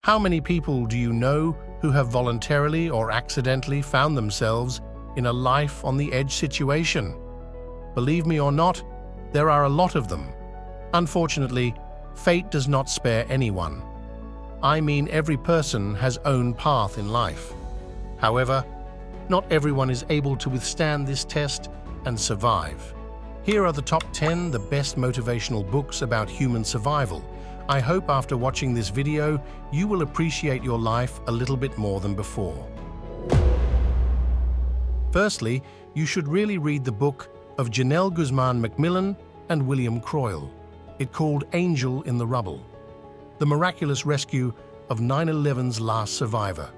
How many people do you know who have voluntarily or accidentally found themselves in a life-on-the-edge situation? Believe me or not, there are a lot of them. Unfortunately, fate does not spare anyone. I mean, every person has own path in life. However, not everyone is able to withstand this test and survive. Here are the top 10 the best motivational books about human survival. I hope after watching this video, you will appreciate your life a little bit more than before. Firstly, you should really read the book of Genelle Guzman McMillan and William Croyle. It's called Angel in the Rubble, the miraculous rescue of 9/11's last survivor.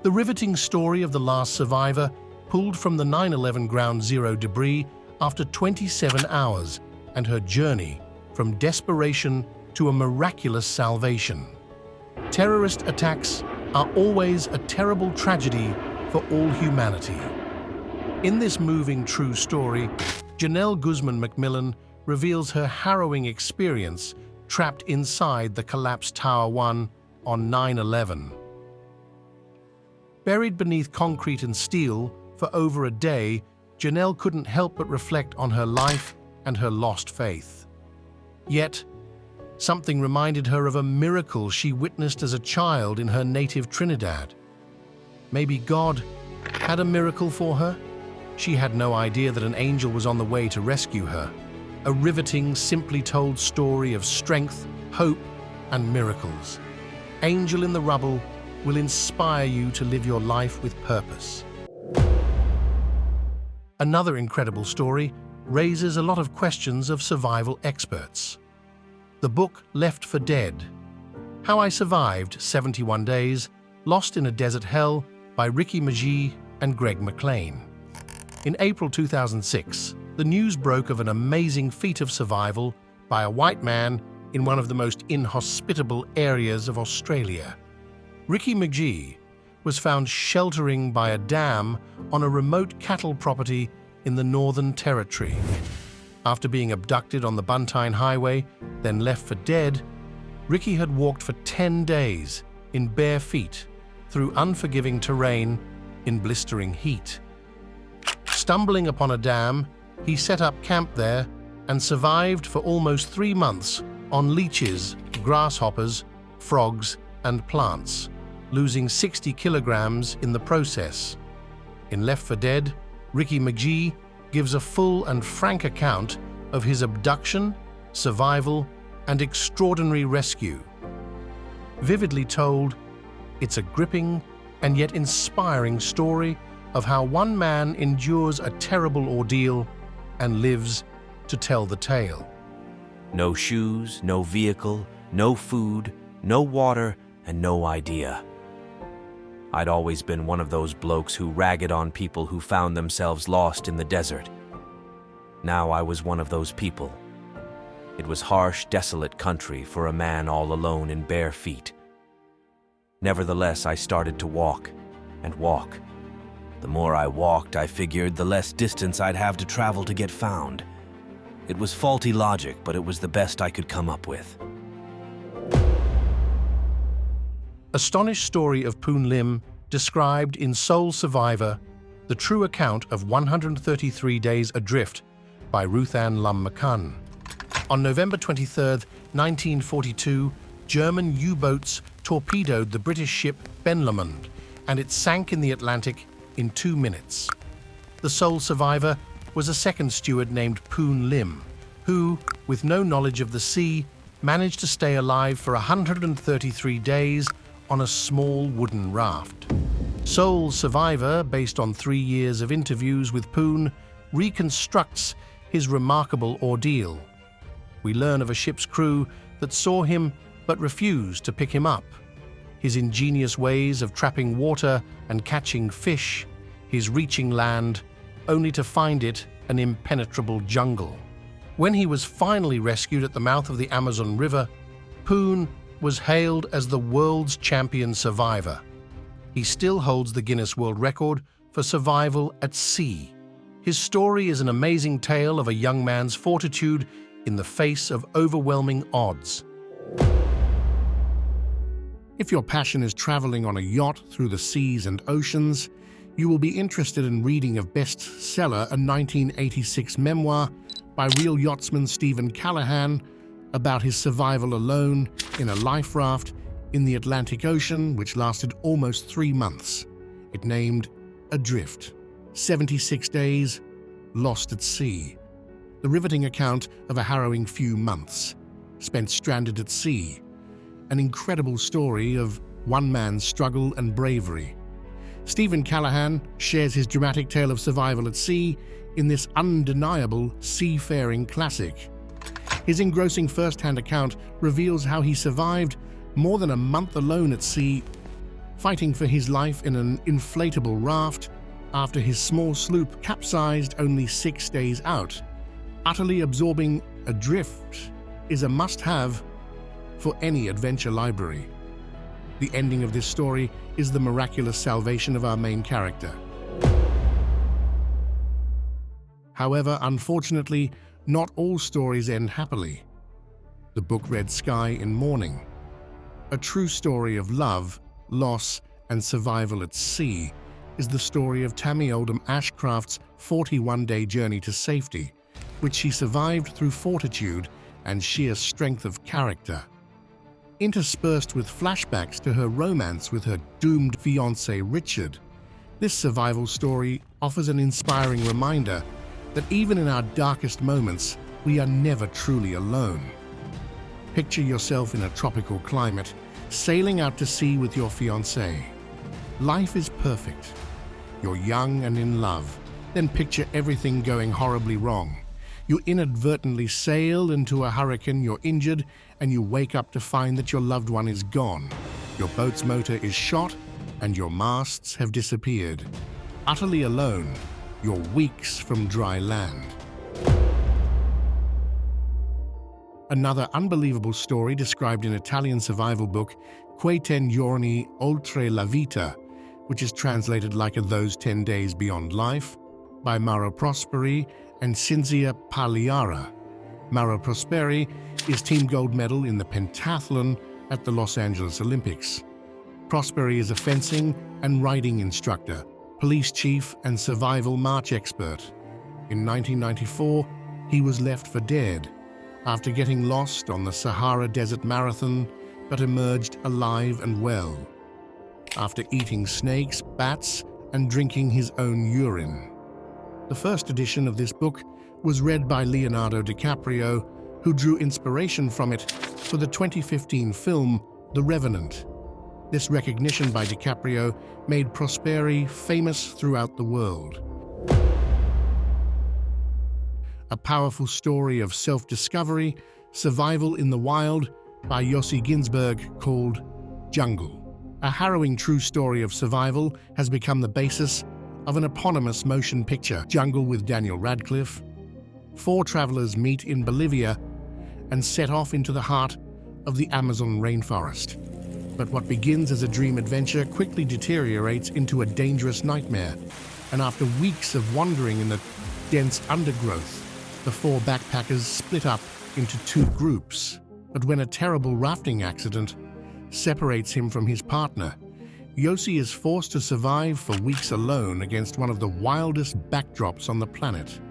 The riveting story of the last survivor pulled from the 9/11 Ground Zero debris after 27 hours and her journey from desperation to a miraculous salvation. Terrorist attacks are always a terrible tragedy for all humanity. In this moving true story, Genelle Guzman McMillan reveals her harrowing experience trapped inside the collapsed Tower 1 on 9/11. Buried beneath concrete and steel for over a day, Genelle couldn't help but reflect on her life and her lost faith. Yet, something reminded her of a miracle she witnessed as a child in her native Trinidad. Maybe God had a miracle for her? She had no idea that an angel was on the way to rescue her. A riveting, simply told story of strength, hope, and miracles. Angel in the Rubble will inspire you to live your life with purpose. Another incredible story raises a lot of questions of survival experts. The book Left for Dead: How I Survived 71 Days Lost in a Desert Hell by Megee and Greg McLean. In April 2006, the news broke of an amazing feat of survival by a white man in one of the most inhospitable areas of Australia. Megee was found sheltering by a dam on a remote cattle property in the Northern Territory. After being abducted on the Buntine Highway, then left for dead, Ricky had walked for 10 days in bare feet through unforgiving terrain in blistering heat. Stumbling upon a dam, he set up camp there and survived for almost 3 months on leeches, grasshoppers, frogs, and plants, losing 60 kilograms in the process. In Left for Dead, Megee gives a full and frank account of his abduction, survival, and extraordinary rescue. Vividly told, it's a gripping and yet inspiring story of how one man endures a terrible ordeal and lives to tell the tale. No shoes, no vehicle, no food, no water, and no idea. I'd always been one of those blokes who ragged on people who found themselves lost in the desert. Now I was one of those people. It was harsh, desolate country for a man all alone in bare feet. Nevertheless, I started to walk and walk. The more I walked, I figured, the less distance I'd have to travel to get found. It was faulty logic, but it was the best I could come up with. Astonished story of Poon Lim, described in Soul Survivor, the true account of 133 Days Adrift by Ruth Ann Lum McCunn. On November 23, 1942, German U-boats torpedoed the British ship Benlamond, and it sank in the Atlantic in 2 minutes. The sole survivor was a second steward named Poon Lim, who, with no knowledge of the sea, managed to stay alive for 133 days on a small wooden raft. Sole Survivor, based on 3 years of interviews with Poon, reconstructs his remarkable ordeal. We learn of a ship's crew that saw him but refused to pick him up, his ingenious ways of trapping water and catching fish, his reaching land, only to find it an impenetrable jungle. When he was finally rescued at the mouth of the Amazon River, Poon was hailed as the world's champion survivor. He still holds the Guinness World Record for survival at sea. His story is an amazing tale of a young man's fortitude in the face of overwhelming odds. If your passion is traveling on a yacht through the seas and oceans, you will be interested in reading a bestseller, a 1986 memoir by real yachtsman Stephen Callahan about his survival alone in a life raft in the Atlantic Ocean, which lasted almost 3 months. It named Adrift, 76 days lost at sea. The riveting account of a harrowing few months spent stranded at sea. An incredible story of one man's struggle and bravery. Stephen Callahan shares his dramatic tale of survival at sea in this undeniable seafaring classic. His engrossing first-hand account reveals how he survived more than a month alone at sea, fighting for his life in an inflatable raft after his small sloop capsized only 6 days out. Utterly absorbing Adrift is a must-have for any adventure library. The ending of this story is the miraculous salvation of our main character. However, unfortunately, not all stories end happily. The book read Sky in Mourning, a true story of love, loss, and survival at sea, is the story of Tami Oldham Ashcraft's 41-day journey to safety, which she survived through fortitude and sheer strength of character. Interspersed with flashbacks to her romance with her doomed fiancé Richard, this survival story offers an inspiring reminder that even in our darkest moments, we are never truly alone. Picture yourself in a tropical climate, sailing out to sea with your fiancé. Life is perfect. You're young and in love. Then picture everything going horribly wrong. You inadvertently sail into a hurricane, you're injured, and you wake up to find that your loved one is gone. Your boat's motor is shot, and your masts have disappeared. Utterly alone, you're weeks from dry land. Another unbelievable story described in Italian survival book Quei 10 giorni oltre la vita, which is translated like Those 10 Days Beyond Life, by Mauro Prosperi and Cinzia Pagliara. Mauro Prosperi is team gold medal in the pentathlon at the Los Angeles Olympics. Prosperi is a fencing and riding instructor, police chief and survival march expert. In 1994, he was left for dead after getting lost on the Sahara Desert Marathon, but emerged alive and well after eating snakes, bats, and drinking his own urine. The first edition of this book was read by Leonardo DiCaprio, who drew inspiration from it for the 2015 film The Revenant. This recognition by DiCaprio made Prosperi famous throughout the world. A powerful story of self-discovery, survival in the wild by Yossi Ghinsberg called Jungle. A harrowing true story of survival has become the basis of an eponymous motion picture, Jungle with Daniel Radcliffe. 4 travelers meet in Bolivia and set off into the heart of the Amazon rainforest. But what begins as a dream adventure quickly deteriorates into a dangerous nightmare, and after weeks of wandering in the dense undergrowth, the 4 backpackers split up into 2 groups. But when a terrible rafting accident separates him from his partner, Yossi is forced to survive for weeks alone against one of the wildest backdrops on the planet.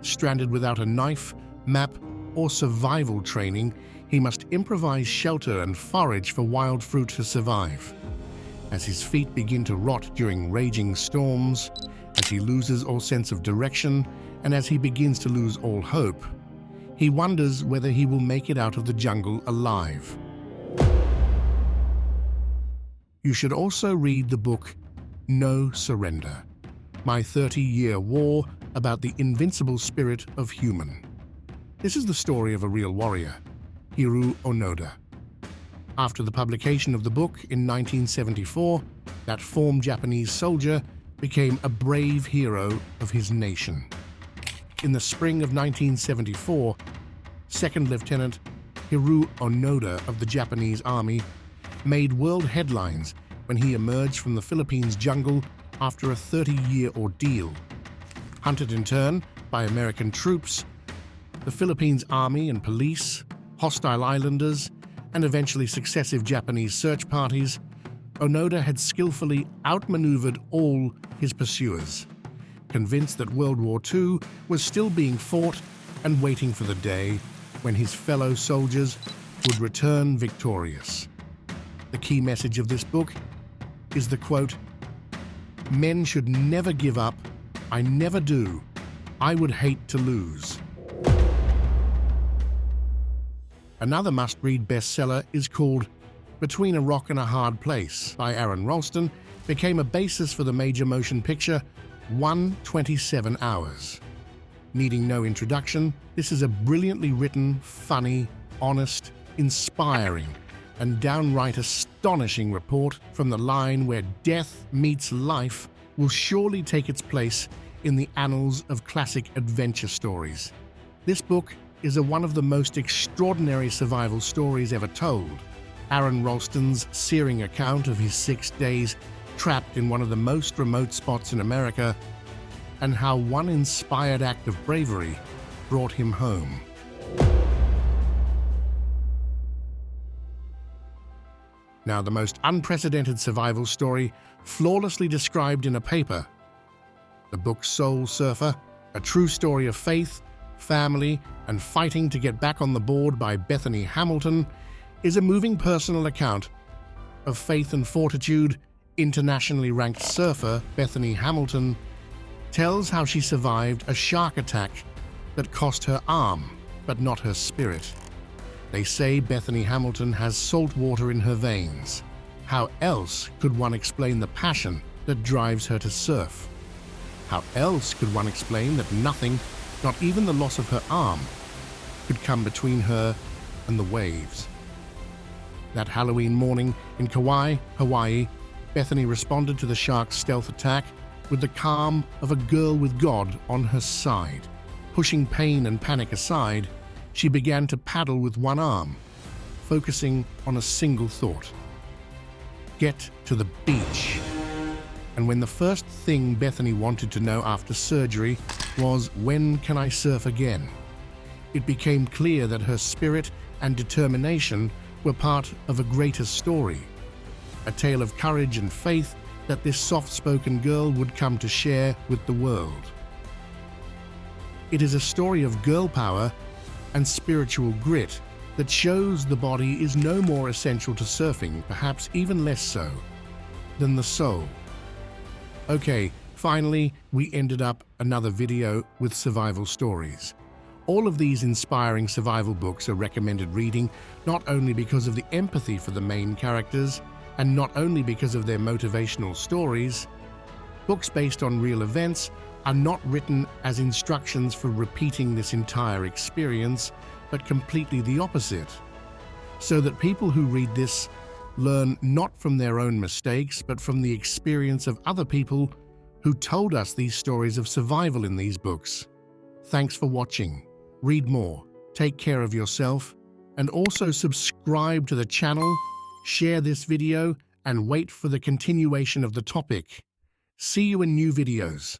Stranded without a knife, map, or survival training, he must improvise shelter and forage for wild fruit to survive. As his feet begin to rot during raging storms, as he loses all sense of direction, and as he begins to lose all hope, he wonders whether he will make it out of the jungle alive. You should also read the book No Surrender, My 30-Year War About the Invincible Spirit of Human. This is the story of a real warrior, Hiroo Onoda. After the publication of the book in 1974, that former Japanese soldier became a brave hero of his nation. In the spring of 1974, Second Lieutenant Hiroo Onoda of the Japanese Army made world headlines when he emerged from the Philippines jungle after a 30-year ordeal. Hunted in turn by American troops, the Philippines Army and police, hostile islanders, and eventually successive Japanese search parties, Onoda had skillfully outmaneuvered all his pursuers, convinced that World War II was still being fought and waiting for the day when his fellow soldiers would return victorious. The key message of this book is the quote, "Men should never give up. I never do. I would hate to lose." Another must-read bestseller is called Between a Rock and a Hard Place by Aron Ralston, became a basis for the major motion picture 127 Hours. Needing no introduction, this is a brilliantly written, funny, honest, inspiring, and downright astonishing report from the line where death meets life will surely take its place in the annals of classic adventure stories. This book is one of the most extraordinary survival stories ever told. Aron Ralston's searing account of his 6 days trapped in one of the most remote spots in America, and how one inspired act of bravery brought him home. Now, the most unprecedented survival story, flawlessly described in a paper. The book Soul Surfer, a true story of faith, family, and fighting to get back on the board by Bethany Hamilton, is a moving personal account of faith and fortitude. Internationally ranked surfer Bethany Hamilton tells how she survived a shark attack that cost her arm, but not her spirit. They say Bethany Hamilton has salt water in her veins. How else could one explain the passion that drives her to surf? How else could one explain that nothing, not even the loss of her arm, could come between her and the waves? That Halloween morning in Kauai, Hawaii, Bethany responded to the shark's stealth attack with the calm of a girl with God on her side. Pushing pain and panic aside, she began to paddle with one arm, focusing on a single thought: get to the beach. And when the first thing Bethany wanted to know after surgery was, when can I surf again, it became clear that her spirit and determination were part of a greater story, a tale of courage and faith that this soft-spoken girl would come to share with the world. It is a story of girl power and spiritual grit that shows the body is no more essential to surfing, perhaps even less so, than the soul. Okay, finally, we ended up another video with survival stories. All of these inspiring survival books are recommended reading, not only because of the empathy for the main characters, and not only because of their motivational stories. Books based on real events are not written as instructions for repeating this entire experience, but completely the opposite, so that people who read this learn not from their own mistakes, but from the experience of other people who told us these stories of survival in these books. Thanks for watching. Read more, take care of yourself, and also subscribe to the channel, share this video, and wait for the continuation of the topic. See you in new videos.